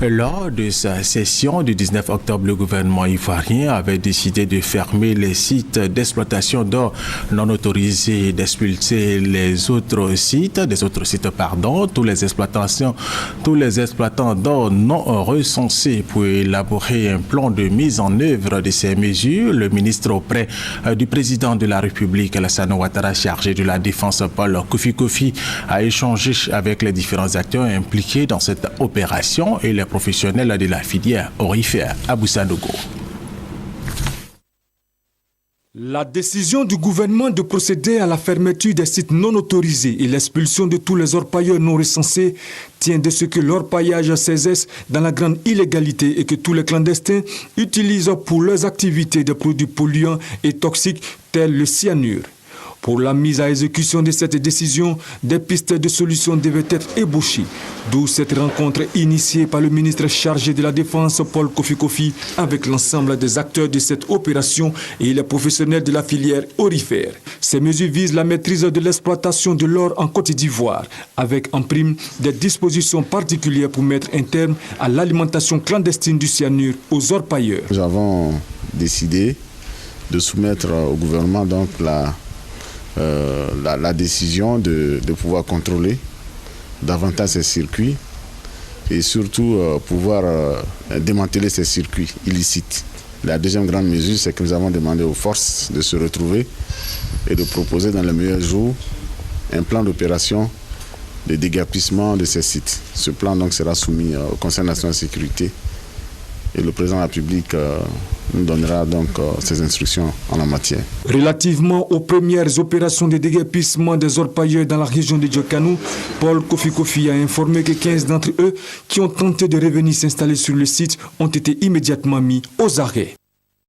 Lors de sa session du 19 octobre, le gouvernement ivoirien avait décidé de fermer les sites d'exploitation d'or non autorisés et d'expulser les autres sites, tous les exploitants d'or non recensés pour élaborer un plan de mise en œuvre de ces mesures. Le ministre auprès du président de la République, Alassane Ouattara, chargé de la défense, Paul Kofi, a échangé avec les différents acteurs impliqués dans cette opération et les professionnels de la filière aurifère à Boussadogo. La décision du gouvernement de procéder à la fermeture des sites non autorisés et l'expulsion de tous les orpailleurs non recensés tient de ce que l'orpaillage cesse dans la grande illégalité et que tous les clandestins utilisent pour leurs activités des produits polluants et toxiques tels le cyanure. Pour la mise à exécution de cette décision, des pistes de solutions devaient être ébauchées, d'où cette rencontre initiée par le ministre chargé de la Défense, Paul Kofi, avec l'ensemble des acteurs de cette opération et les professionnels de la filière aurifère. Ces mesures visent la maîtrise de l'exploitation de l'or en Côte d'Ivoire, avec en prime des dispositions particulières pour mettre un terme à l'alimentation clandestine du cyanure aux orpailleurs. Nous avons décidé de soumettre au gouvernement donc la décision de pouvoir contrôler davantage ces circuits et surtout pouvoir démanteler ces circuits illicites. La deuxième grande mesure, c'est que nous avons demandé aux forces de se retrouver et de proposer dans les meilleurs jours un plan d'opération de déguerpissement de ces sites. Ce plan donc sera soumis au Conseil national de sécurité et le président de la République nous donnera donc ses instructions en la matière. Relativement aux premières opérations de déguerpissement des orpailleurs dans la région de Diokanou, Paul Kofi a informé que 15 d'entre eux qui ont tenté de revenir s'installer sur le site ont été immédiatement mis aux arrêts.